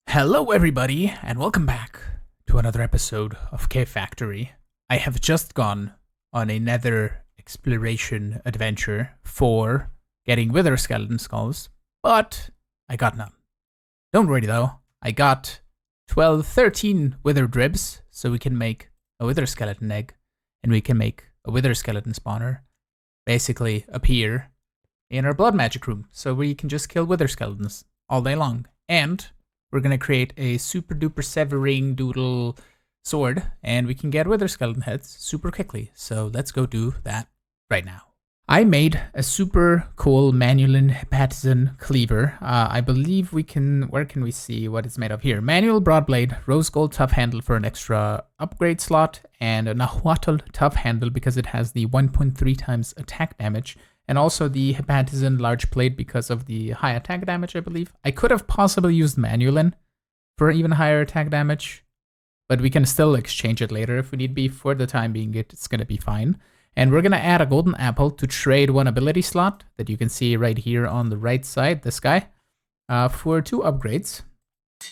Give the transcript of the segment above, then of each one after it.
Hello everybody, and welcome back to another episode of Cave Factory. I have just gone on a nether exploration adventure for getting wither skeleton skulls, but I got none. Don't worry though, I got 13 wither dribs, so we can make a wither skeleton egg, and we can make a wither skeleton spawner basically appear in our blood magic room, so we can just kill wither skeletons all day long. And we're going to create a super duper severing doodle sword, and we can get wither skeleton heads super quickly. So let's go do that right now. I made a super cool manual hepatizan cleaver. I believe we can, where can we see what it's made of here? Manual broad blade, rose gold tough handle for an extra upgrade slot, and a nahuatl tough handle because it has the 1.3 times attack damage. And also the hepatizan large plate because of the high attack damage, I believe. I could have possibly used Manulin for even higher attack damage, but we can still exchange it later if we need be. For the time being, it's going to be fine. And we're going to add a golden apple to trade one ability slot that you can see right here on the right side, this guy, for 2 upgrades,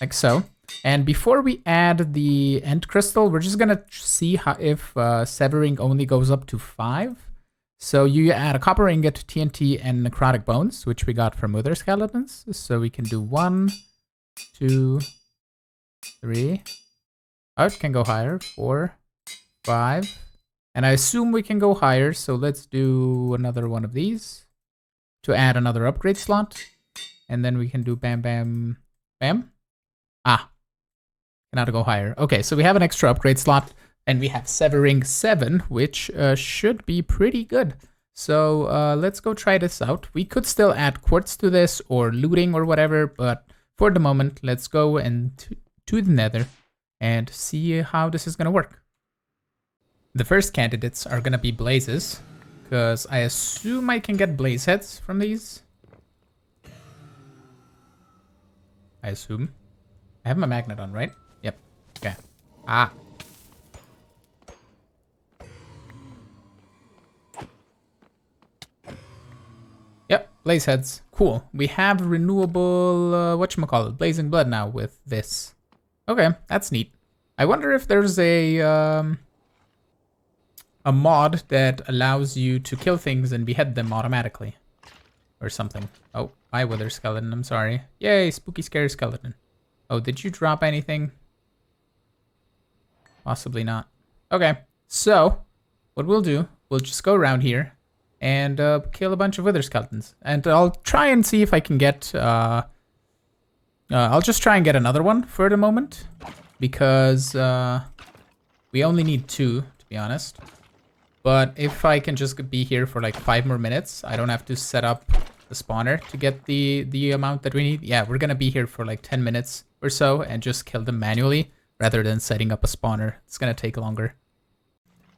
like so. And before we add the end crystal, we're just going to see how, if severing only goes up to 5. So you add a copper ingot, TNT, and necrotic bones, which we got from wither skeletons. So we can do 1, 2, 3. Oh, it can go higher. 4, 5. And I assume we can go higher, so let's do another one of these to add another upgrade slot. And then we can do bam, bam, bam. Ah, cannot go higher. Okay, so we have an extra upgrade slot. And we have severing 7, which should be pretty good. So let's go try this out. We could still add quartz to this or looting or whatever, but for the moment, let's go and to the nether and see how this is going to work. The first candidates are going to be blazes, because I assume I can get blaze heads from these. I assume. I have my magnet on, right? Yep. Okay. Ah. Yep, blaze heads. Cool. We have renewable, whatchamacallit, blazing blood now with this. Okay, that's neat. I wonder if there's a mod that allows you to kill things and behead them automatically. Or something. Oh, hi wither skeleton, I'm sorry. Yay, spooky scary skeleton. Oh, did you drop anything? Possibly not. Okay, so what we'll do, we'll just go around here and kill a bunch of wither skeletons. And I'll try and see if I can get... I'll just try and get another one for the moment. Because we only need 2, to be honest. But if I can just be here for like 5 more minutes, I don't have to set up the spawner to get the amount that we need. Yeah, we're going to be here for like 10 minutes or so and just kill them manually rather than setting up a spawner. It's going to take longer.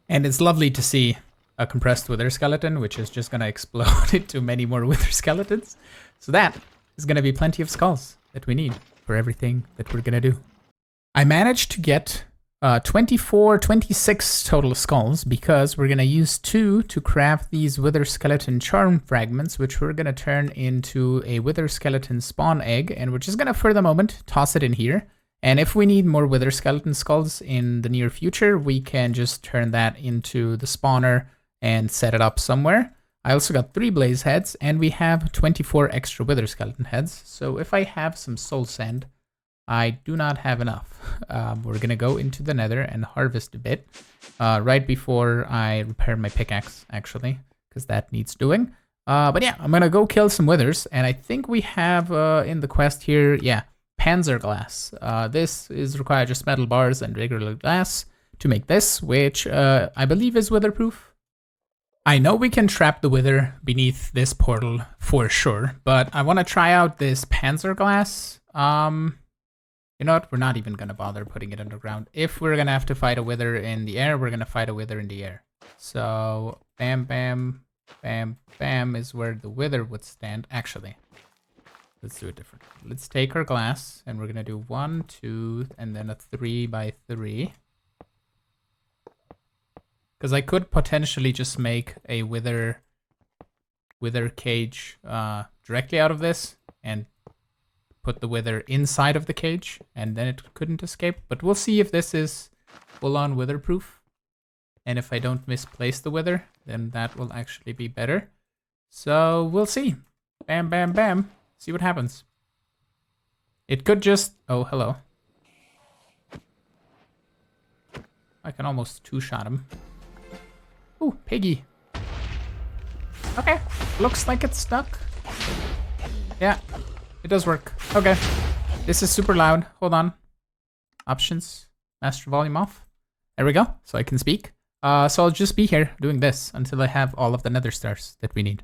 And it's lovely to see a compressed wither skeleton, which is just going to explode into many more wither skeletons. So that is going to be plenty of skulls that we need for everything that we're going to do. I managed to get 26 total skulls because we're going to use 2 to craft these wither skeleton charm fragments, which we're going to turn into a wither skeleton spawn egg. And we're just going to, for the moment, toss it in here. And if we need more wither skeleton skulls in the near future, we can just turn that into the spawner and set it up somewhere. I also got 3 blaze heads, and we have 24 extra wither skeleton heads. So if I have some soul sand, I do not have enough. We're going to go into the nether and harvest a bit right before I repair my pickaxe, actually, because that needs doing. But yeah, I'm going to go kill some withers, and I think we have in the quest here, yeah, Panzer Glass. This is required just metal bars and regular glass to make this, which I believe is witherproof. I know we can trap the wither beneath this portal for sure, but I want to try out this Panzer Glass. You know what? We're not even going to bother putting it underground. If we're going to have to fight a wither in the air, we're going to fight a wither in the air. So, bam, bam, bam, bam is where the wither would stand. Actually, let's do it different. Let's take our glass, and we're going to do 1, 2, and then a 3 by 3. Because I could potentially just make a wither cage directly out of this and put the wither inside of the cage, and then it couldn't escape. But we'll see if this is full-on wither-proof. And if I don't misplace the wither, then that will actually be better. So we'll see. Bam, bam, bam. See what happens. It could just... Oh, hello. I can almost two-shot him. Ooh, piggy. Okay, looks like it's stuck. Yeah, it does work. Okay, this is super loud. Hold on. Options, master volume off. There we go, so I can speak. So I'll just be here doing this until I have all of the nether stars that we need.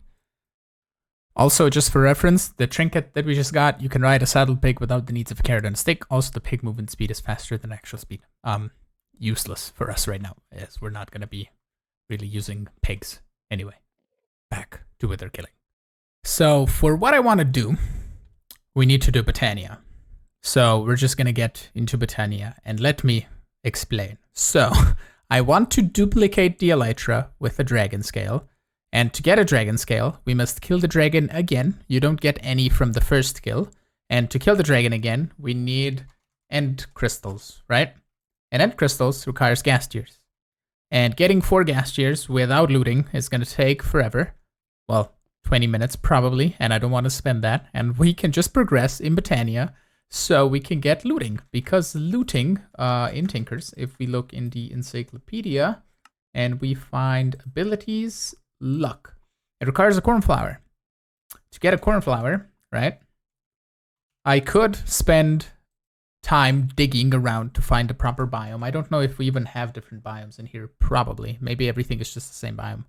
Also, just for reference, the trinket that we just got, you can ride a saddled pig without the needs of a carrot and a stick. Also, the pig movement speed is faster than actual speed. Useless for us right now, as we're not going to be really using pigs anyway. Back to wither killing. So for what I want to do, we need to do Botania. So we're just going to get into Botania and let me explain. So I want to duplicate the elytra with a dragon scale. And to get a dragon scale, we must kill the dragon again. You don't get any from the first kill. And to kill the dragon again, we need end crystals, right? And end crystals requires gas tiers. And getting 4 gas tiers without looting is going to take forever. Well, 20 minutes probably, and I don't want to spend that. And we can just progress in Botania so we can get looting. Because looting in Tinkers, if we look in the encyclopedia and we find abilities, luck. It requires a cornflower. To get a cornflower, right, I could spend time digging around to find the proper biome. I don't know if we even have different biomes in here. Probably. Maybe everything is just the same biome.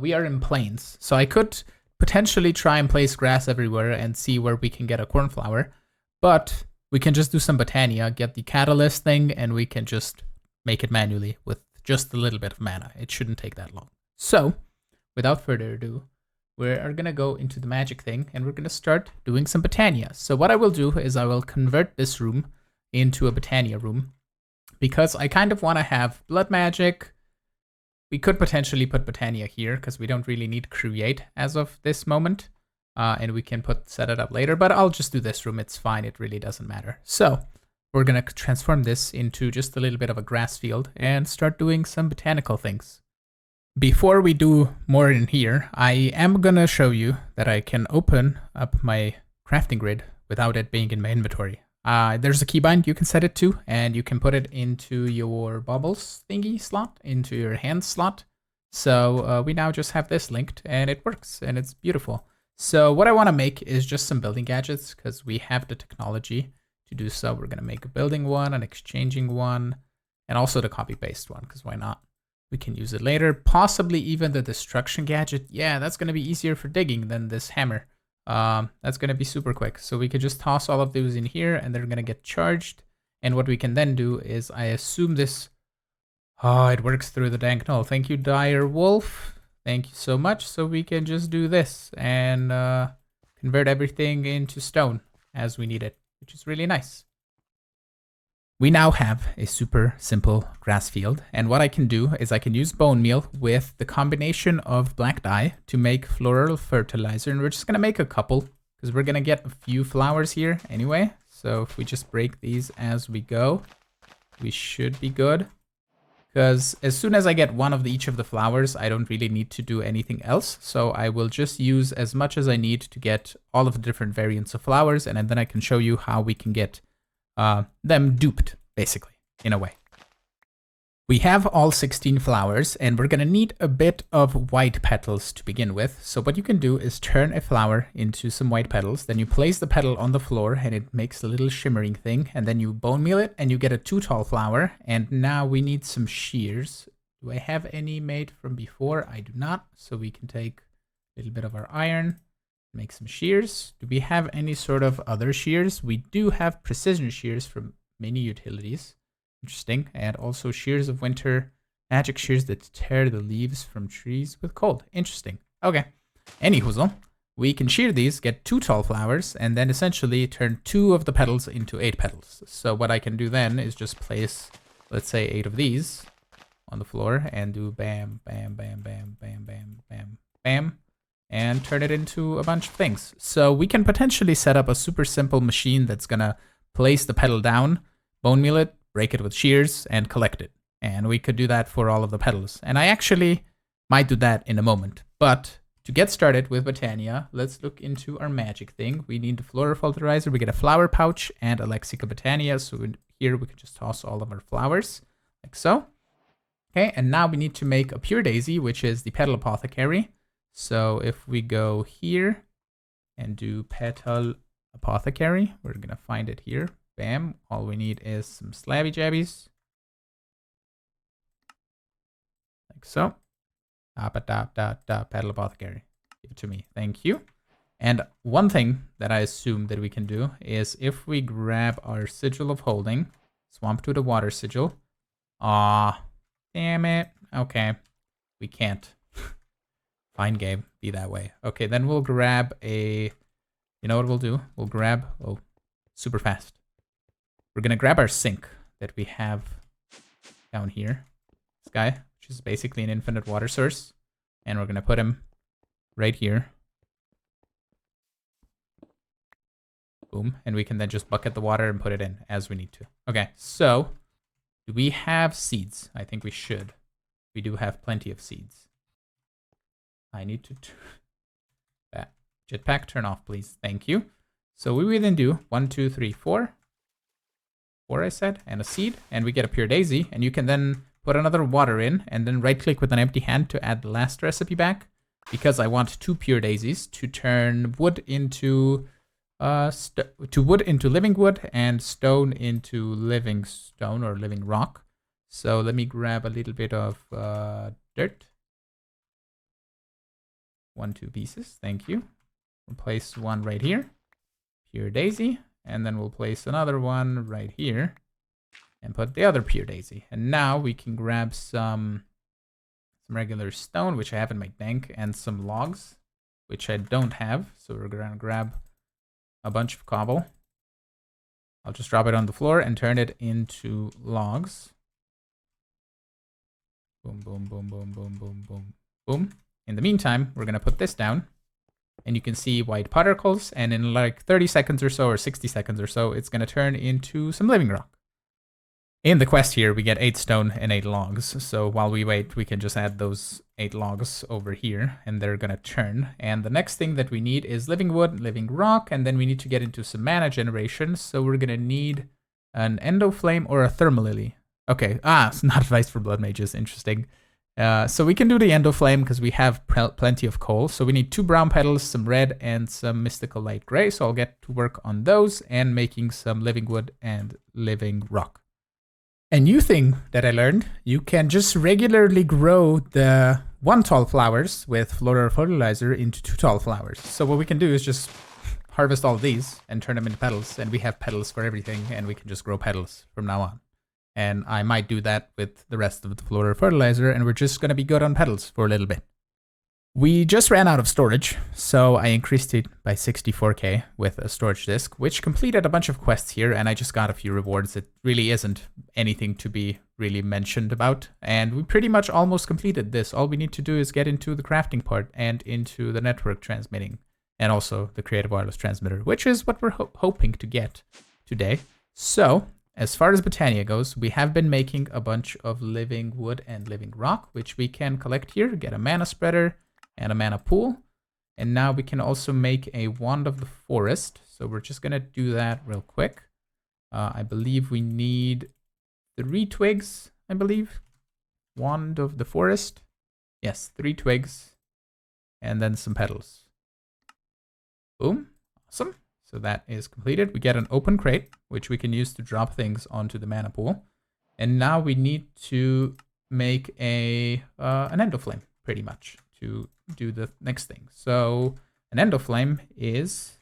We are in plains, so I could potentially try and place grass everywhere and see where we can get a cornflower. But we can just do some Botania, get the catalyst thing, and we can just make it manually with just a little bit of mana. It shouldn't take that long. So, without further ado, we are going to go into the magic thing, and we're going to start doing some Botania. So what I will do is I will convert this room into a Botania room, because I kind of want to have blood magic. We could potentially put Botania here, because we don't really need create as of this moment, and we can set it up later, but I'll just do this room. It's fine. It really doesn't matter. So we're going to transform this into just a little bit of a grass field and start doing some botanical things. Before we do more in here, I am going to show you that I can open up my crafting grid without it being in my inventory. There's a keybind you can set it to, and you can put it into your baubles thingy slot, into your hand slot. So we now just have this linked, and it works, and it's beautiful. So what I want to make is just some building gadgets, because we have the technology to do so. We're going to make a building one, an exchanging one, and also the copy-paste one, because why not? We can use it later. Possibly even the destruction gadget. Yeah, that's going to be easier for digging than this hammer. That's going to be super quick. So we could just toss all of those in here, and they're going to get charged. And what we can then do is, I assume this... Oh, it works through the dank null. Thank you, Dire Wolf. Thank you so much. So we can just do this and convert everything into stone as we need it, which is really nice. We now have a super simple grass field, and what I can do is I can use bone meal with the combination of black dye to make floral fertilizer, and we're just going to make a couple because we're going to get a few flowers here anyway. So if we just break these as we go, we should be good, because as soon as I get one of each of the flowers, I don't really need to do anything else. So I will just use as much as I need to get all of the different variants of flowers, and then I can show you how we can get them duped, basically, in a way. We have all 16 flowers, and we're going to need a bit of white petals to begin with. So what you can do is turn a flower into some white petals, then you place the petal on the floor, and it makes a little shimmering thing, and then you bone meal it, and you get a 2 tall flower. And now we need some shears. Do I have any made from before? I do not, so we can take a little bit of our iron, make some shears. Do we have any sort of other shears? We do have precision shears from many utilities. Interesting. And also shears of winter, magic shears that tear the leaves from trees with cold. Interesting. Okay. Anyhoozle, we can shear these, get 2 tall flowers, and then essentially turn 2 of the petals into 8 petals. So what I can do then is just place, let's say, 8 of these on the floor and do bam, bam, bam, bam, bam, bam, bam, bam. and turn it into a bunch of things. So we can potentially set up a super simple machine that's gonna place the petal down, bone meal it, break it with shears, and collect it. And we could do that for all of the petals. And I actually might do that in a moment. But to get started with Botania, let's look into our magic thing. We need the Floral Fertilizer. We get a flower pouch and a Lexica Botania. So here we can just toss all of our flowers like so. Okay, and now we need to make a Pure Daisy, which is the Petal Apothecary. So if we go here and do Petal Apothecary, we're gonna find it here. Bam, all we need is some slabby jabbies. Like so. Petal Apothecary. Give it to me, thank you. And one thing that I assume that we can do is if we grab our Sigil of Holding, swamp to the water sigil. Aw, damn it. Okay, we can't. Fine game, be that way. Okay, then we'll grab a, you know what we'll do? We'll grab, oh, super fast. We're gonna grab our sink that we have down here. This guy, which is basically an infinite water source. And we're gonna put him right here. Boom, and we can then just bucket the water and put it in as we need to. Okay, so, do we have seeds? I think we should. We do have plenty of seeds. I need to that jetpack turn off, please. Thank you. So we will then do 1, 2, 3, 4. 4 I said, and a seed, and we get a Pure Daisy, and you can then put another water in, and then right click with an empty hand to add the last recipe back, because I want 2 Pure Daisies to turn wood into wood into living wood and stone into living stone or living rock. So let me grab a little bit of dirt. 1, 2 pieces, thank you. We'll place one right here, Pure Daisy, and then we'll place another one right here and put the other Pure Daisy. And now we can grab some regular stone, which I have in my tank, and some logs, which I don't have. So we're gonna grab a bunch of cobble. I'll just drop it on the floor and turn it into logs. Boom, boom, boom, boom, boom, boom, boom, boom. In the meantime, we're gonna put this down, and you can see white particles, and in like 30 seconds or so, or 60 seconds or so, it's gonna turn into some living rock. In the quest here, we get 8 stone and 8 logs, so while we wait, we can just add those 8 logs over here, and they're gonna turn. And the next thing that we need is living wood, living rock, and then we need to get into some mana generation, so we're gonna need an Endoflame or a Thermalily. Okay, it's not advice for blood mages, interesting. So we can do the Endoflame because we have plenty of coal. So we need 2 brown petals, some red, and some mystical light gray. So I'll get to work on those and making some living wood and living rock. A new thing that I learned, you can just regularly grow the 1 tall flowers with Floral Fertilizer into 2 tall flowers. So what we can do is just harvest all of these and turn them into petals, and we have petals for everything, and we can just grow petals from now on. And I might do that with the rest of the Floral Fertilizer, and we're just going to be good on petals for a little bit. We just ran out of storage, so I increased it by 64k with a storage disk, which completed a bunch of quests here, and I just got a few rewards. It really isn't anything to be really mentioned about, and we pretty much almost completed this. All we need to do is get into the crafting part and into the network transmitting, and also the creative wireless transmitter, which is what we're hoping to get today. So, as far as Botania goes, we have been making a bunch of living wood and living rock, which we can collect here, get a mana spreader and a mana pool. And now we can also make a Wand of the Forest. So we're just going to do that real quick. I believe we need 3 twigs, I believe. Wand of the Forest. Yes, 3 twigs. And then some petals. Boom. Awesome. So that is completed. We get an open crate, which we can use to drop things onto the mana pool. And now we need to make an Endoflame, pretty much, to do the next thing. So an Endoflame is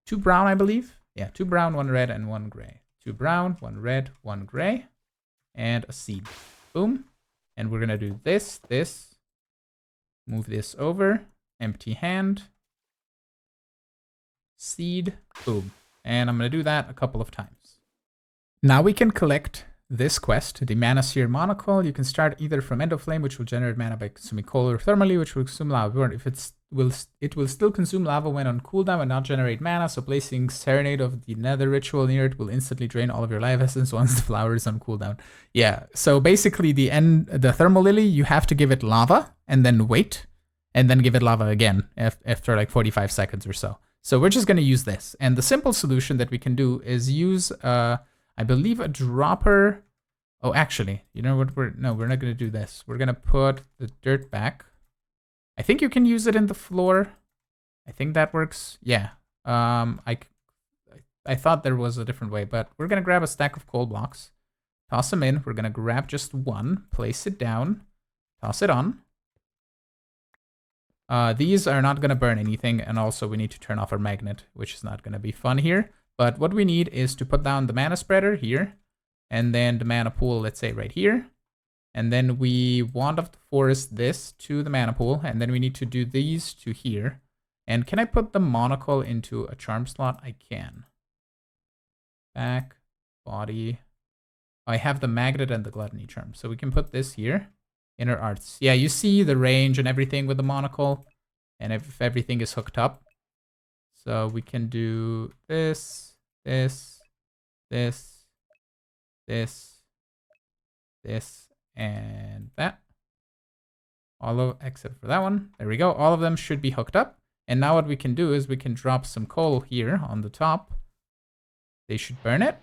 2 brown, I believe. Yeah, 2 brown, 1 red, and 1 gray. 2 brown, 1 red, 1 gray, and a seed. Boom. And we're going to do this, move this over, empty hand, seed, boom. And I'm going to do that a couple of times. Now we can collect this quest, the Mana Seer Monocle, you can start either from End of Flame, which will generate mana by consuming coal, or thermally, which will consume lava. If it will still consume lava when on cooldown and not generate mana, so placing Serenade of the Nether Ritual near it will instantly drain all of your life essence once the flower is on cooldown. Yeah, so basically the Thermal Lily, you have to give it lava and then wait, and then give it lava again after like 45 seconds or so. So we're just going to use this. And the simple solution that we can do is use, I believe, a dropper. Oh, actually, you know what? We're not going to do this. We're going to put the dirt back. I think you can use it in the floor. I think that works. Yeah. I thought there was a different way, but we're going to grab a stack of coal blocks, toss them in. We're going to grab just one, place it down, toss it on. These are not going to burn anything, and also we need to turn off our magnet, which is not going to be fun here. But what we need is to put down the mana spreader here, and then the mana pool, let's say right here. And then we wand of the forest this to the mana pool, and then we need to do these to here. And can I put the monocle into a charm slot? I can. Back, body. I have the magnet and the gluttony charm, so we can put this here. Inner arts. Yeah, you see the range and everything with the monocle, and if everything is hooked up. So we can do this, this, this, this, this, and that. Except for that one. There we go. All of them should be hooked up. And now what we can do is we can drop some coal here on the top. They should burn it.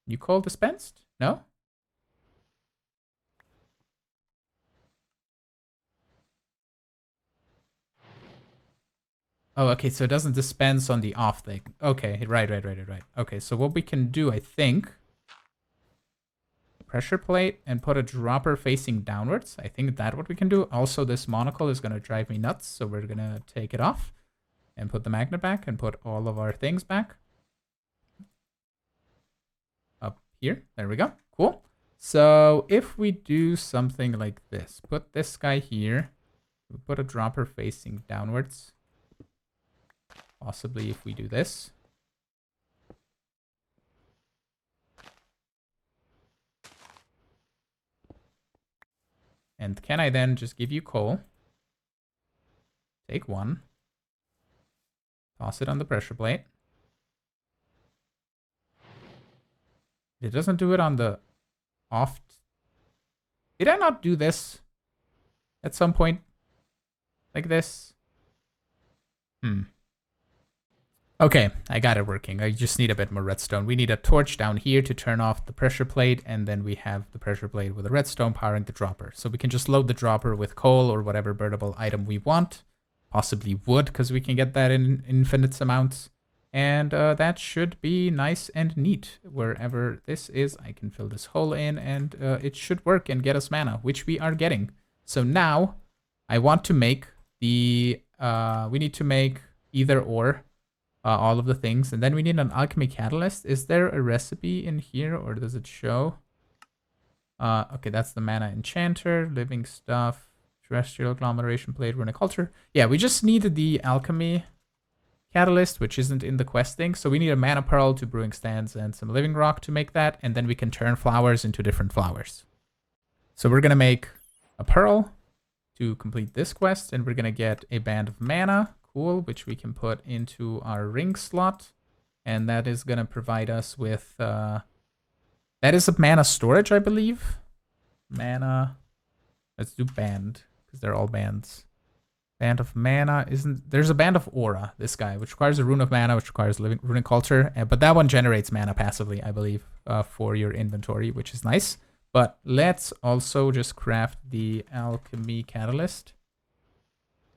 New coal dispensed? No? Oh, okay, so it doesn't dispense on the off thing. Okay, right. Okay, so what we can do, I think, pressure plate and put a dropper facing downwards. I think that's what we can do. Also, this monocle is going to drive me nuts, so we're going to take it off and put the magnet back and put all of our things back. Up here. There we go. Cool. So if we do something like this, put this guy here, we put a dropper facing downwards. Possibly if we do this. And can I then just give you coal? Take one. Toss it on the pressure plate. It doesn't do it on the off. Did I not do this at some point? Like this? Okay, I got it working. I just need a bit more redstone. We need a torch down here to turn off the pressure plate, and then we have the pressure plate with a redstone powering the dropper. So we can just load the dropper with coal or whatever burnable item we want. Possibly wood, because we can get that in infinite amounts. And that should be nice and neat. Wherever this is, I can fill this hole in, and it should work and get us mana, which we are getting. So now, I want to make the... we need to make either or. All of the things, and then we need an Alchemy Catalyst. Is there a recipe in here, or does it show? Okay, that's the Mana Enchanter, Living Stuff, Terrestrial Agglomeration Plate, Runic Culture. Yeah, we just needed the Alchemy Catalyst, which isn't in the quest thing, so we need a Mana Pearl, 2 Brewing Stands, and some Living Rock to make that, and then we can turn flowers into different flowers. So we're gonna make a Pearl to complete this quest, and we're gonna get a Band of Mana, which we can put into our ring slot, and that is going to provide us with that is a mana storage, I believe. Mana, let's do band, because they're all bands. Band of Mana isn't, there's a Band of Aura, this guy, which requires a Rune of Mana, which requires living Runic Culture, but that one generates mana passively, I believe, for your inventory, which is nice. But let's also just craft the Alchemy Catalyst.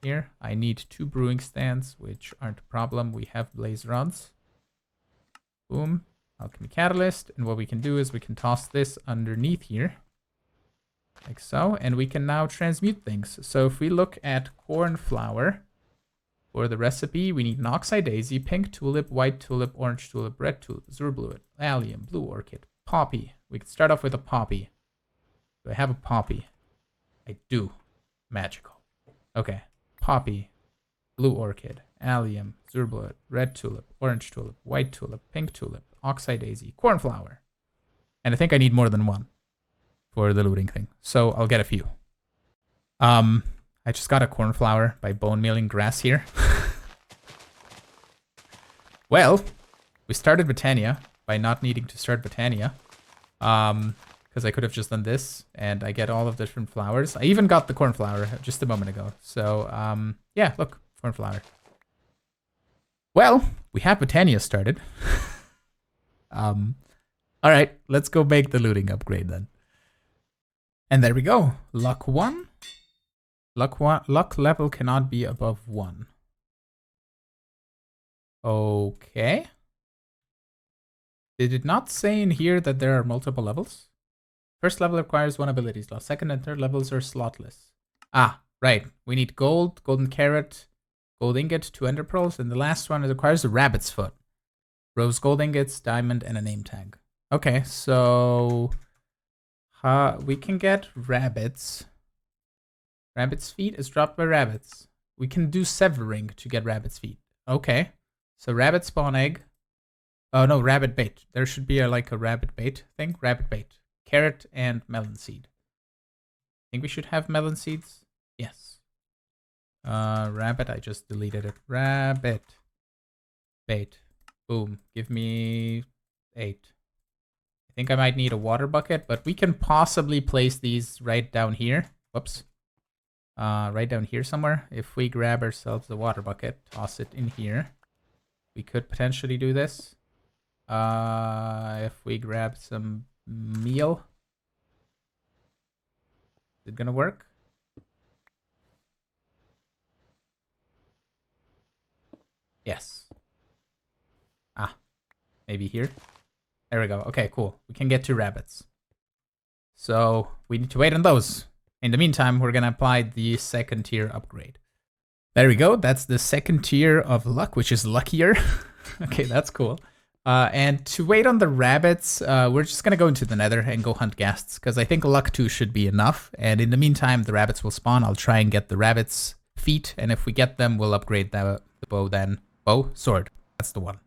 Here, I need 2 brewing stands, which aren't a problem. We have blaze rods. Boom. Alchemy Catalyst. And what we can do is we can toss this underneath here. Like so. And we can now transmute things. So if we look at cornflower, for the recipe, we need an Oxeye Daisy, pink tulip, white tulip, orange tulip, red tulip, azure bluet, allium, blue orchid, poppy. We can start off with a poppy. Do I have a poppy? I do. Magical. Okay. Poppy, blue orchid, allium, azure bluet, red tulip, orange tulip, white tulip, pink tulip, oxeye daisy, cornflower. And I think I need more than one for the looting thing. So I'll get a few. I just got a cornflower by bone mealing grass here. Well, we started Botania by not needing to start Botania. Because I could have just done this, and I get all of the different flowers. I even got the cornflower just a moment ago. So, yeah, look, cornflower. Well, we have Botania started. All right, let's go make the looting upgrade then. And there we go. Luck 1. Luck level cannot be above 1. Okay. Did it not say in here that there are multiple levels? First level requires 1 ability slot. Second and third levels are slotless. Ah, right. We need gold, golden carrot, gold ingot, 2 ender pearls, and the last one requires a rabbit's foot. Rose gold ingots, diamond, and a name tag. Okay, so we can get rabbits. Rabbit's feet is dropped by rabbits. We can do severing to get rabbit's feet. Okay, so rabbit spawn egg. Oh no, rabbit bait. There should be like a rabbit bait thing. Rabbit bait. Carrot and melon seed. I think we should have melon seeds. Yes. Rabbit, I just deleted it. Rabbit. Bait. Boom. Give me 8. I think I might need a water bucket, but we can possibly place these right down here. Whoops. Right down here somewhere. If we grab ourselves the water bucket, toss it in here, we could potentially do this. If we grab some meal, is it gonna work? Yes. Ah, maybe here. There we go. Okay, cool. We can get 2 rabbits. So we need to wait on those. In the meantime, we're gonna apply the second tier upgrade. There we go. That's the second tier of luck, which is luckier. Okay, that's cool. And to wait on the rabbits, we're just gonna go into the nether and go hunt ghasts, because I think luck 2 should be enough. And in the meantime, the rabbits will spawn. I'll try and get the rabbits' feet, and if we get them, we'll upgrade the bow then. Bow? Sword. That's the one.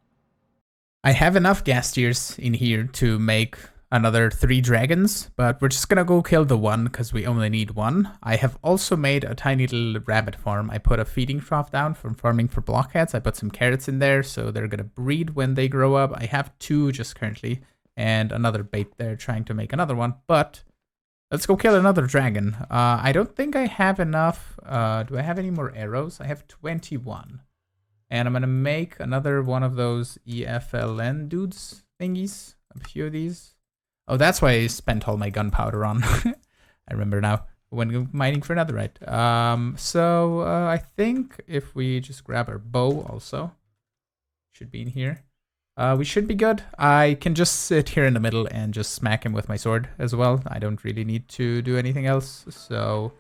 I have enough ghast tiers in here to make another 3 dragons, but we're just gonna go kill the one because we only need 1. I have also made a tiny little rabbit farm. I put a feeding trough down from farming for blockheads. I put some carrots in there, so they're gonna breed when they grow up. I have 2 just currently, and another bait there trying to make another one, but let's go kill another dragon. I don't think I have enough. Do I have any more arrows? I have 21. And I'm gonna make another one of those EFLN dudes thingies. A few of these. Oh, that's why I spent all my gunpowder on. I remember now when mining for netherite. I think if we just grab our bow also, should be in here. We should be good. I can just sit here in the middle and just smack him with my sword as well. I don't really need to do anything else. So,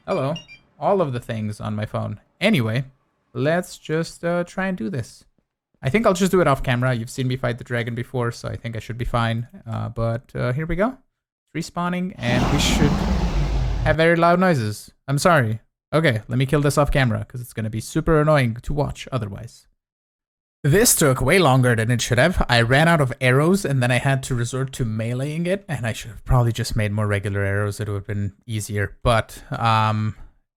hello. All of the things on my phone. Anyway, let's just try and do this. I think I'll just do it off camera. You've seen me fight the dragon before, so I think I should be fine. But here we go. It's respawning, and we should have very loud noises. I'm sorry. Okay, let me kill this off camera, because it's going to be super annoying to watch otherwise. This took way longer than it should have. I ran out of arrows, and then I had to resort to meleeing it, and I should have probably just made more regular arrows. It would have been easier, but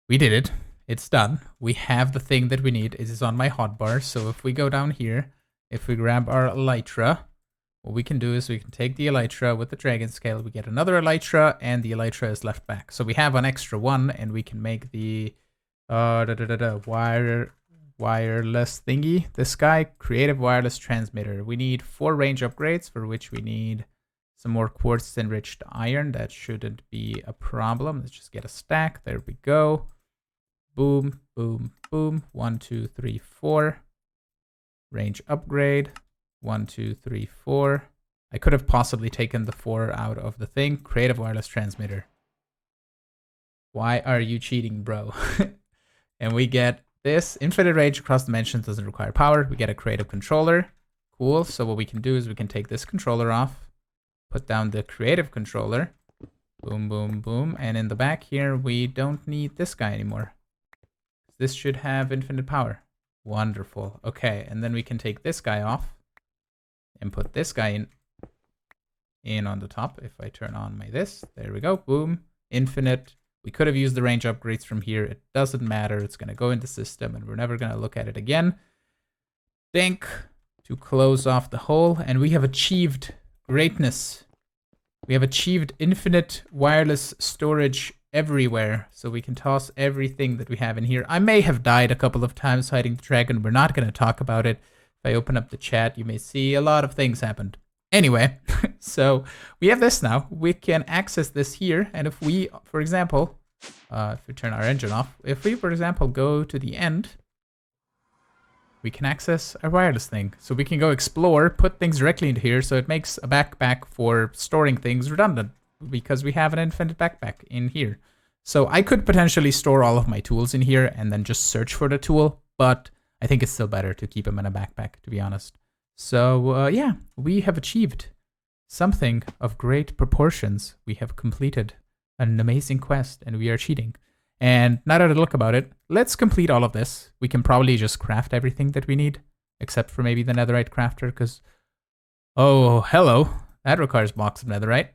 we did it. It's done. We have the thing that we need. It is on my hotbar. So if we go down here, if we grab our elytra, what we can do is we can take the elytra with the dragon scale. We get another elytra, and the elytra is left back. So we have an extra 1, and we can make the wireless thingy. This guy, creative wireless transmitter. We need 4 range upgrades, for which we need some more quartz enriched iron. That shouldn't be a problem. Let's just get a stack. There we go. Boom, boom, boom. 1, 2, 3, 4. Range upgrade. 1, 2, 3, 4. I could have possibly taken the 4 out of the thing. Creative wireless transmitter. Why are you cheating, bro? And we get this. Infinite range across dimensions, doesn't require power. We get a creative controller. Cool. So what we can do is we can take this controller off. Put down the creative controller. Boom, boom, boom. And in the back here, we don't need this guy anymore. This should have infinite power. Wonderful. Okay, and then we can take this guy off and put this guy in. in on the top. If I turn on my this, there we go. Boom. Infinite. We could have used the range upgrades from here. It doesn't matter. It's going to go in the system and we're never going to look at it again. Think to close off the hole. And we have achieved greatness. We have achieved infinite wireless storage everywhere. So we can toss everything that we have in here. I may have died a couple of times fighting the dragon. We're not going to talk about it. If I open up the chat, you may see a lot of things happened. Anyway, so we have this now. We can access this here. And if we, for example, if we turn our engine off, if we, for example, go to the end, we can access our wireless thing. So we can go explore, put things directly into here. So it makes a backpack for storing things redundant because we have an infinite backpack in here. So I could potentially store all of my tools in here and then just search for the tool. But I think it's still better to keep them in a backpack, to be honest. So yeah, we have achieved something of great proportions. We have completed an amazing quest and we are cheating. And now that I look about it, let's complete all of this. We can probably just craft everything that we need, except for maybe the netherite crafter, because, oh, hello. That requires blocks of netherite.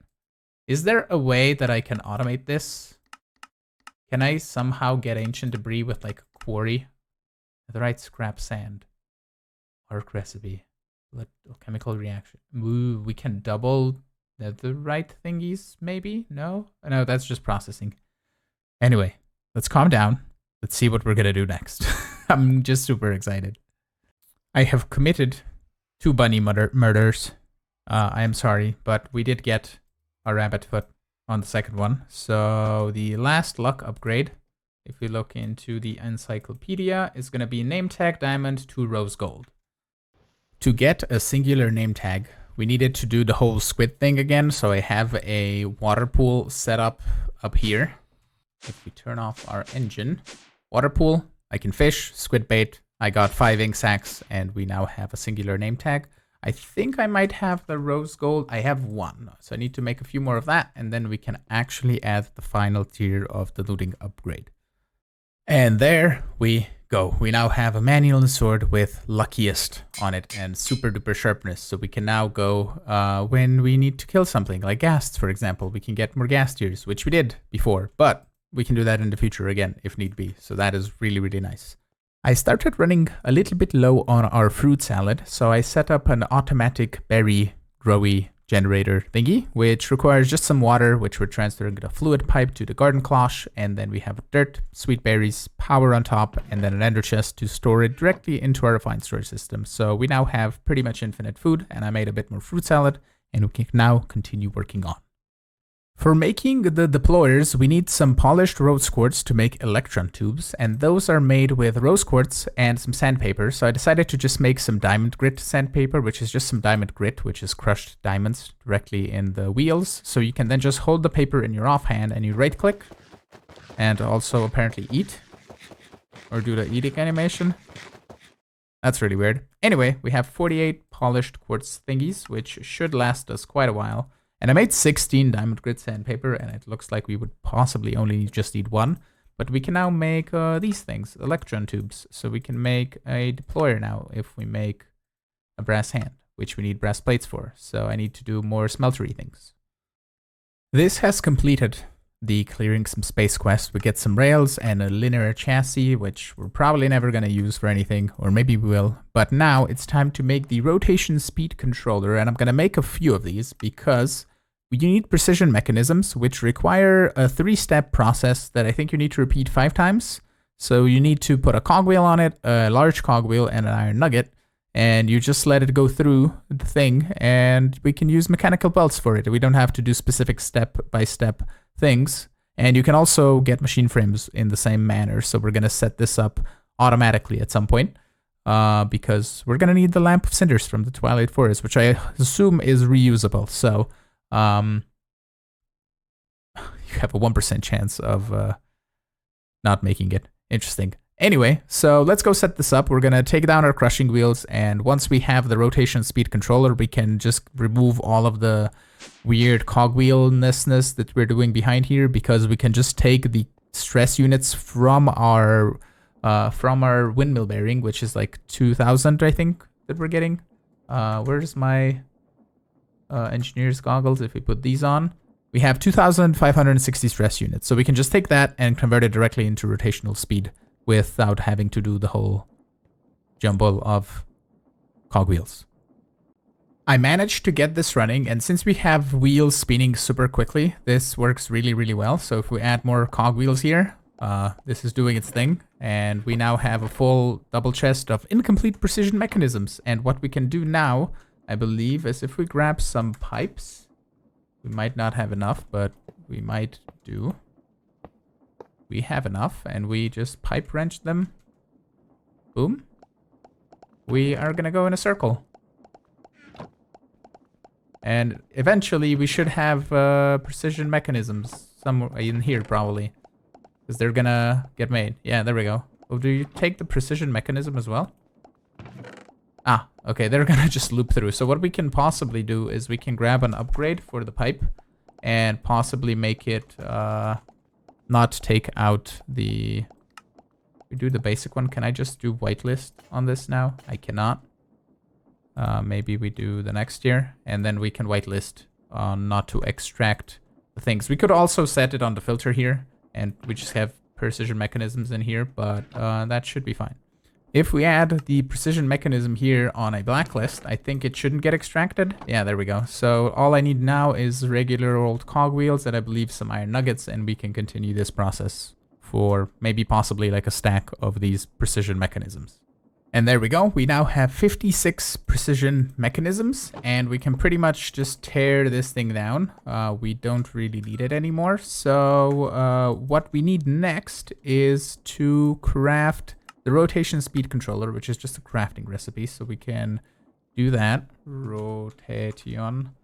Is there a way that I can automate this? Can I somehow get ancient debris with like a quarry? Netherite, scrap, sand. Arc recipe. Chemical reaction. Ooh, we can double netherite thingies, maybe? No? No, that's just processing. Anyway, let's calm down. Let's see what we're gonna do next. I'm just super excited. I have committed 2 bunny murders. I am sorry, but we did get a rabbit foot on the second one. So the last luck upgrade, if we look into the encyclopedia, is gonna be name tag diamond 2 rose gold. To get a singular name tag, we needed to do the whole squid thing again. So I have a water pool set up here. If we turn off our engine, water pool, I can fish, squid bait. I got 5 ink sacs and we now have a singular name tag. I think I might have the rose gold. I have 1. So I need to make a few more of that. And then we can actually add the final tier of the looting upgrade. And there we go. We now have a manual sword with luckiest on it and super duper sharpness. So we can now go when we need to kill something like ghasts, for example. We can get more ghast tiers, which we did before, but we can do that in the future again if need be. So that is really, really nice. I started running a little bit low on our fruit salad. So I set up an automatic berry growy generator thingy, which requires just some water, which we're transferring the fluid pipe to the garden cloche. And then we have dirt, sweet berries, power on top, and then an ender chest to store it directly into our refined storage system. So we now have pretty much infinite food, and I made a bit more fruit salad, and we can now continue working on. For making the deployers, we need some polished rose quartz to make electron tubes, and those are made with rose quartz and some sandpaper. So I decided to just make some diamond grit sandpaper, which is just some diamond grit, which is crushed diamonds directly in the wheels. So you can then just hold the paper in your offhand and you right click and also apparently eat or do the eating animation. That's really weird. Anyway, we have 48 polished quartz thingies, which should last us quite a while. And I made 16 diamond grit sandpaper, and it looks like we would possibly only just need 1. But we can now make these things, electron tubes. So we can make a deployer now if we make a brass hand, which we need brass plates for. So I need to do more smeltery things. This has completed the clearing some space quest. We get some rails and a linear chassis, which we're probably never going to use for anything, or maybe we will. But now it's time to make the rotation speed controller, and I'm going to make a few of these because you need precision mechanisms, which require a 3-step process that I think you need to repeat 5 times. So you need to put a cogwheel on it, a large cogwheel, and an iron nugget, and you just let it go through the thing, and we can use mechanical belts for it. We don't have to do specific step-by-step things. And you can also get machine frames in the same manner. So we're going to set this up automatically at some point because we're going to need the lamp of cinders from the Twilight Forest, which I assume is reusable. So you have a 1% chance of not making it. Interesting. Anyway, so let's go set this up. We're going to take down our crushing wheels, and once we have the rotation speed controller, we can just remove all of the weird cogwheelness that we're doing behind here, because we can just take the stress units from our windmill bearing, which is like 2000, I think, that we're getting. Where's my engineer's goggles, if we put these on, we have 2,560 stress units. So we can just take that and convert it directly into rotational speed without having to do the whole jumble of cogwheels. I managed to get this running, and since we have wheels spinning super quickly, this works really, really well. So if we add more cogwheels here, this is doing its thing, and we now have a full double chest of incomplete precision mechanisms. And what we can do now, I believe, is if we grab some pipes, we might not have enough, but we might do. We have enough, and we just pipe wrench them. Boom. We are gonna go in a circle. And eventually we should have precision mechanisms somewhere in here probably. Because they're gonna get made. Yeah, there we go. Oh, do you take the precision mechanism as well? Ah, okay, they're gonna just loop through. So what we can possibly do is we can grab an upgrade for the pipe and possibly make it not take out the... We do the basic one. Can I just do whitelist on this now? I cannot. Maybe we do the next tier, and then we can whitelist not to extract the things. We could also set it on the filter here, and we just have precision mechanisms in here, but that should be fine. If we add the precision mechanism here on a blacklist, I think it shouldn't get extracted. Yeah, there we go. So all I need now is regular old cogwheels and I believe some iron nuggets, and we can continue this process for maybe possibly like a stack of these precision mechanisms. And there we go. We now have 56 precision mechanisms, and we can pretty much just tear this thing down. We don't really need it anymore. So what we need next is to craft the rotation speed controller, which is just a crafting recipe. So we can do that. Rotation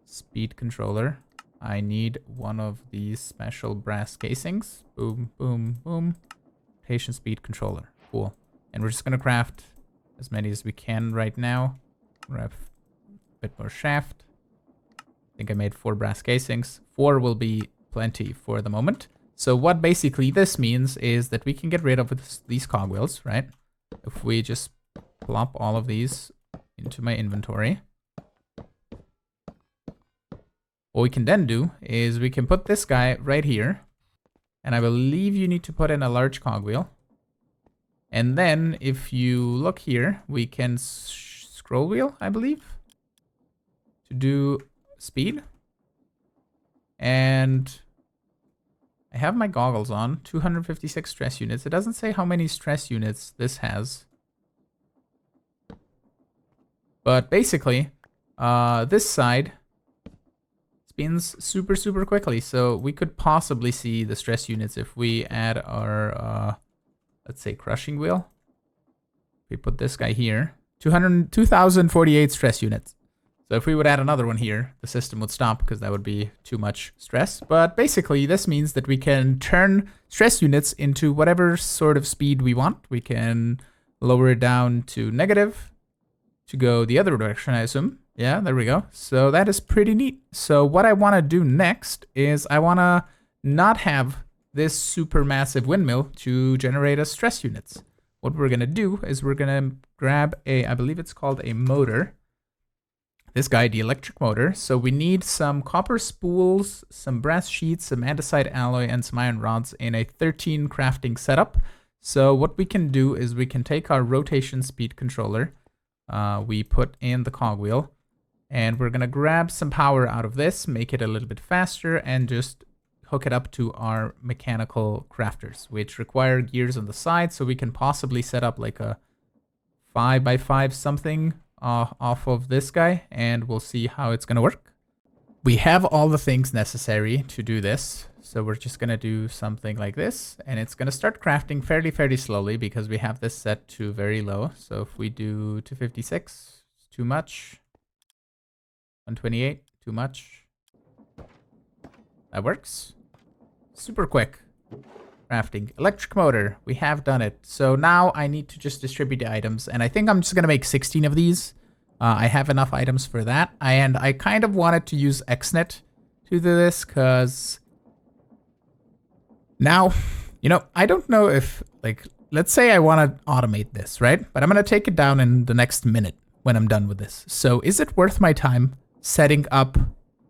speed controller. I need one of these special brass casings. Boom, boom, boom. Rotation speed controller. Cool. And we're just going to craft as many as we can right now. Grab a bit more shaft. I think I made 4 brass casings. 4 will be plenty for the moment. So what basically this means is that we can get rid of these cogwheels, right? If we just plop all of these into my inventory. What we can then do is we can put this guy right here. And I believe you need to put in a large cogwheel. And then if you look here, we can scroll wheel, I believe, to do speed. And I have my goggles on, 256 stress units. It doesn't say how many stress units this has. But basically, this side spins super, super quickly. So we could possibly see the stress units if we add our... let's say crushing wheel. We put this guy here. 2,048 stress units. So if we would add another one here, the system would stop because that would be too much stress. But basically this means that we can turn stress units into whatever sort of speed we want. We can lower it down to negative to go the other direction, I assume. Yeah, there we go. So that is pretty neat. So what I want to do next is I want to not have this super massive windmill to generate us stress units. What we're gonna do is we're gonna grab a, I believe it's called a motor. This guy, the electric motor. So we need some copper spools, some brass sheets, some andesite alloy, and some iron rods in a 13 crafting setup. So what we can do is we can take our rotation speed controller. We put in the cogwheel, and we're gonna grab some power out of this, make it a little bit faster, and just hook it up to our mechanical crafters, which require gears on the side, so we can possibly set up like a 5x5 something off of this guy, and we'll see how it's gonna work. We have all the things necessary to do this, so we're just gonna do something like this, and it's gonna start crafting fairly slowly because we have this set to very low. So if we do 256, it's too much. 128, too much. That works. Super quick crafting. Electric motor, we have done it. So now I need to just distribute the items, and I think I'm just gonna make 16 of these. I have enough items for that, and I kind of wanted to use XNet to do this because now, you know, I don't know if, like, let's say I want to automate this, right? But I'm gonna take it down in the next minute when I'm done with this. So is it worth my time setting up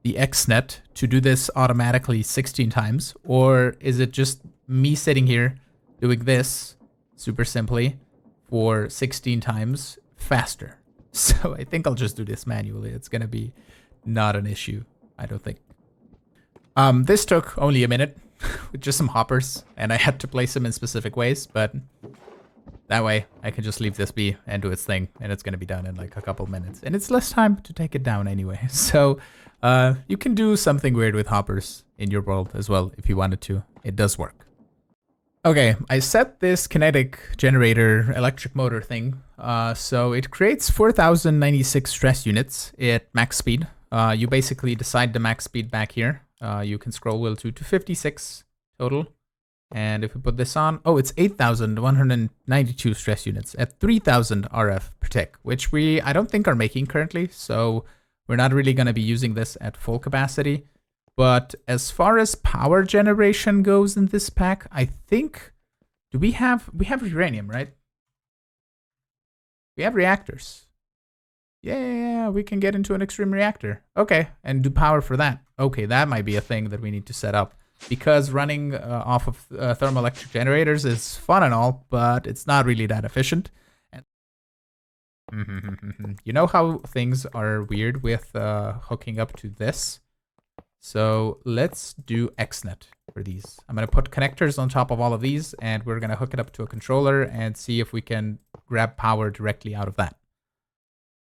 the XNet to do this automatically 16 times? Or is it just me sitting here doing this super simply for 16 times faster? So I think I'll just do this manually. It's going to be not an issue, I don't think. This took only a minute with just some hoppers, and I had to place them in specific ways, but that way I can just leave this be and do its thing, and it's going to be done in like a couple minutes. And it's less time to take it down anyway. So you can do something weird with hoppers in your world as well if you wanted to. It does work. Okay, I set this Kinetic generator electric motor thing. So it creates 4,096 stress units at max speed. You basically decide the max speed back here. You can scroll wheel to 256 total. And if we put this on, oh, it's 8,192 stress units at 3,000 RF per tick, which I don't think are making currently. So we're not really going to be using this at full capacity. But as far as power generation goes in this pack, I think, we have uranium, right? We have reactors. Yeah, we can get into an extreme reactor. Okay, and do power for that. Okay, that might be a thing that we need to set up. Because running off of thermoelectric generators is fun and all, but it's not really that efficient. And you know how things are weird with hooking up to this? So let's do XNet for these. I'm going to put connectors on top of all of these, and we're going to hook it up to a controller and see if we can grab power directly out of that.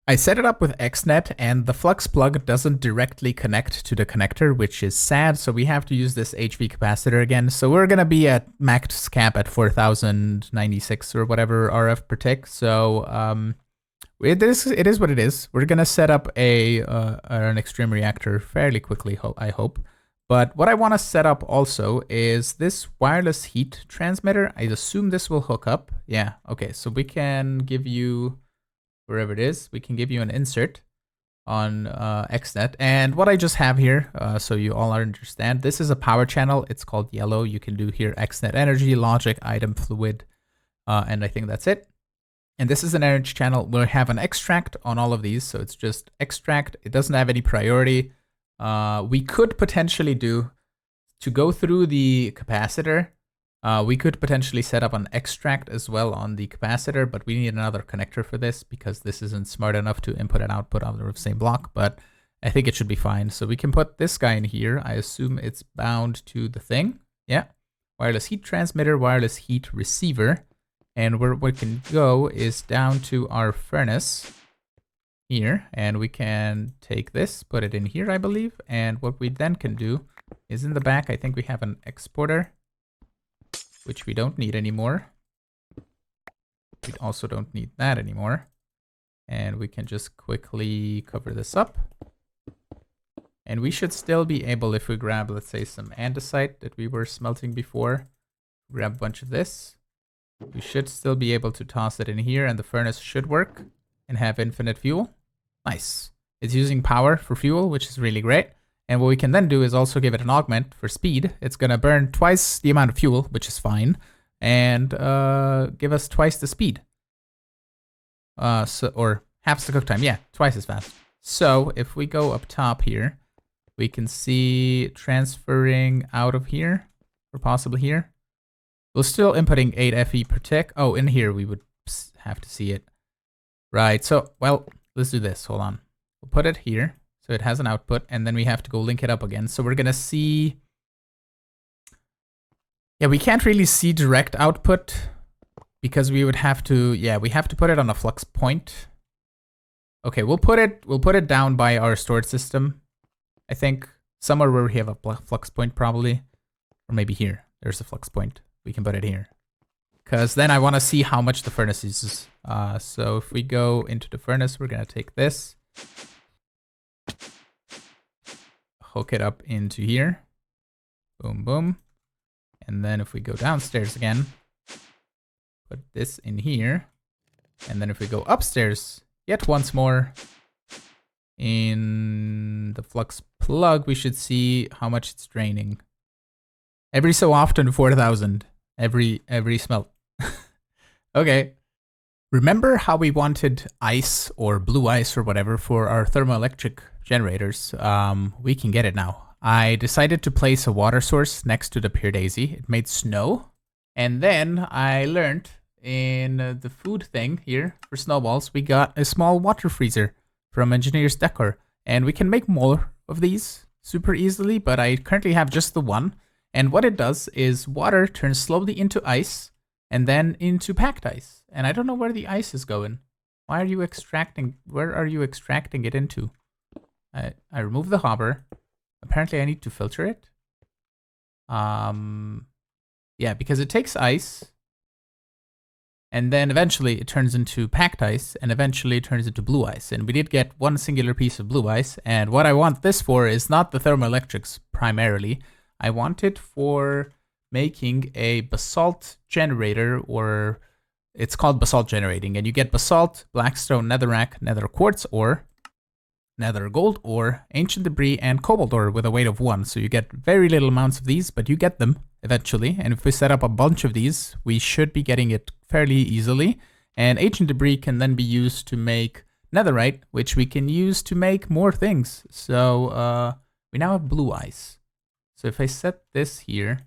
I set it up with XNet, and the flux plug doesn't directly connect to the connector, which is sad, so we have to use this HV capacitor again. So we're going to be at max cap at 4,096 or whatever RF per tick. So it is what it is. We're going to set up an extreme reactor fairly quickly, I hope. But what I want to set up also is this wireless heat transmitter. I assume this will hook up. Yeah, okay, so we can give you, wherever it is, we can give you an insert on XNet. And what I just have here, so you all understand, this is a power channel. It's called yellow. You can do here XNet energy, logic, item, fluid, and I think that's it. And this is an energy channel. We'll have an extract on all of these. So it's just extract. It doesn't have any priority. We could potentially do, to go through the capacitor, we could potentially set up an extract as well on the capacitor, but we need another connector for this because this isn't smart enough to input and output on the same block, but I think it should be fine. So we can put this guy in here. I assume it's bound to the thing. Yeah. Wireless heat transmitter, wireless heat receiver. And where we can go is down to our furnace here, and we can take this, put it in here, I believe. And what we then can do is in the back, I think we have an exporter, which we don't need anymore. We also don't need that anymore. And we can just quickly cover this up. And we should still be able, if we grab, let's say, some andesite that we were smelting before, grab a bunch of this. We should still be able to toss it in here, and the furnace should work and have infinite fuel. Nice. It's using power for fuel, which is really great. And what we can then do is also give it an augment for speed. It's going to burn twice the amount of fuel, which is fine, and give us twice the speed. Or half the cook time. Yeah, twice as fast. So if we go up top here, we can see transferring out of here, or possibly here. We're still inputting 8 FE per tick. Oh, in here we would have to see it. Right, so, well, let's do this. Hold on. We'll put it here, so it has an output, and then we have to go link it up again. So we're going to see... Yeah, we can't really see direct output, because we would have to... Yeah, we have to put it on a flux point. Okay, we'll put it down by our storage system. I think somewhere where we have a flux point, probably. Or maybe here. There's a flux point. We can put it here. Because then I want to see how much the furnace uses. So if we go into the furnace, we're going to take this. Hook it up into here. Boom, boom. And then if we go downstairs again, put this in here. And then if we go upstairs, yet once more, in the flux plug, we should see how much it's draining. Every so often, 4,000. Every smelt. Okay. Remember how we wanted ice or blue ice or whatever for our thermoelectric generators, we can get it now. I decided to place a water source next to the pure daisy. It made snow. And then I learned in the food thing here for snowballs, we got a small water freezer from Engineer's Decor. And we can make more of these super easily, but I currently have just the one. And what it does is water turns slowly into ice and then into packed ice. And I don't know where the ice is going. Why are you extracting? Where are you extracting it into? I remove the hopper. Apparently I need to filter it. Yeah, because it takes ice. And then eventually it turns into packed ice. And eventually it turns into blue ice. And we did get one singular piece of blue ice. And what I want this for is not the thermoelectrics primarily. I want it for making a basalt generator, or it's called basalt generating. And you get basalt, blackstone, netherrack, nether quartz ore, nether gold ore, ancient debris, and cobalt ore with a weight of 1. So you get very little amounts of these, but you get them eventually. And if we set up a bunch of these, we should be getting it fairly easily. And ancient debris can then be used to make netherite, which we can use to make more things. So we now have blue ice. So if I set this here,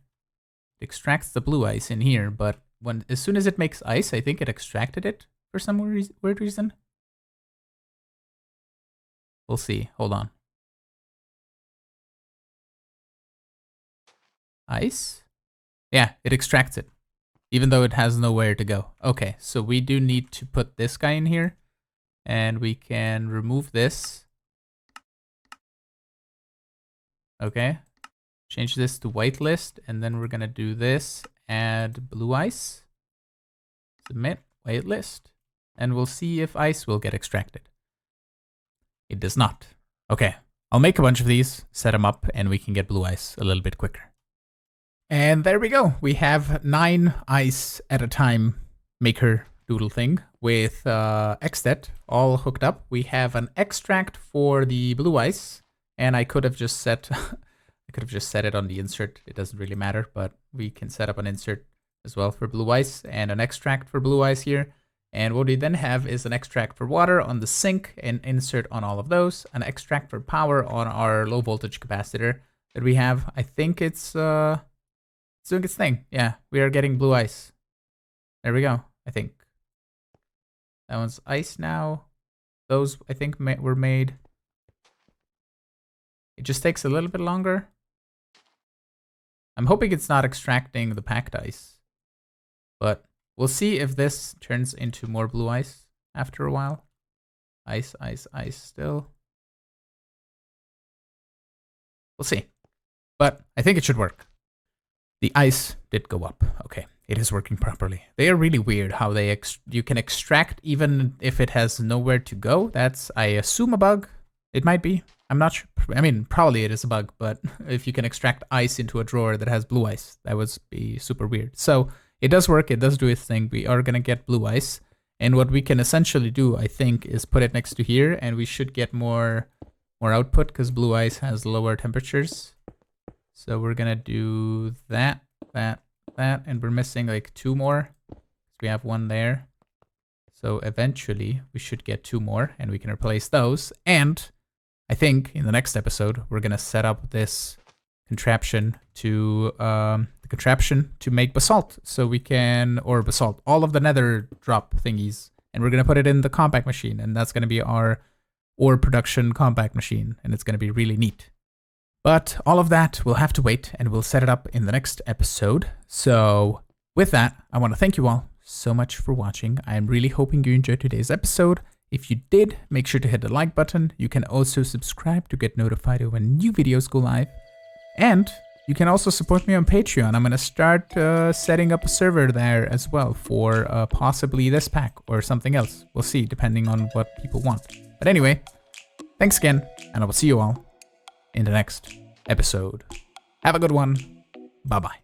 it extracts the blue ice in here, but as soon as it makes ice, I think it extracted it for some weird reason. We'll see. Hold on. Ice? Yeah, it extracts it, even though it has nowhere to go. Okay, so we do need to put this guy in here, and we can remove this. Okay. Change this to whitelist, and then we're gonna do this, add blue ice, submit, whitelist, and we'll see if ice will get extracted. It does not. Okay, I'll make a bunch of these, set them up, and we can get blue ice a little bit quicker. And there we go. We have 9 ice at a time maker doodle thing with Xtet all hooked up. We have an extract for the blue ice, and I could have just set it on the insert. It doesn't really matter, but we can set up an insert as well for blue ice and an extract for blue ice here. And what we then have is an extract for water on the sink, and insert on all of those, an extract for power on our low voltage capacitor that we have. I think it's doing its thing. Yeah, we are getting blue ice. There we go, I think. That one's ice now. Those, I think, were made. It just takes a little bit longer. I'm hoping it's not extracting the packed ice, but we'll see if this turns into more blue ice after a while. Ice, ice, ice still. We'll see, but I think it should work. The ice did go up. Okay, it is working properly. They are really weird how you can extract even if it has nowhere to go. That's, I assume, a bug. It might be. I'm not sure. I mean, probably it is a bug, but if you can extract ice into a drawer that has blue ice, that would be super weird. So it does work. It does do its thing. We are going to get blue ice. And what we can essentially do, I think, is put it next to here, and we should get more output because blue ice has lower temperatures. So we're going to do that, and we're missing like 2 more. We have 1 there. So eventually we should get 2 more, and we can replace those. And I think in the next episode, we're going to set up this contraption to make basalt. So we can, or basalt, all of the nether drop thingies. And we're going to put it in the compact machine. And that's going to be our ore production compact machine. And it's going to be really neat. But all of that will have to wait, and we'll set it up in the next episode. So with that, I want to thank you all so much for watching. I'm really hoping you enjoyed today's episode. If you did, make sure to hit the like button. You can also subscribe to get notified when new videos go live. And you can also support me on Patreon. I'm going to start setting up a server there as well for possibly this pack or something else. We'll see, depending on what people want. But anyway, thanks again, and I will see you all in the next episode. Have a good one. Bye-bye.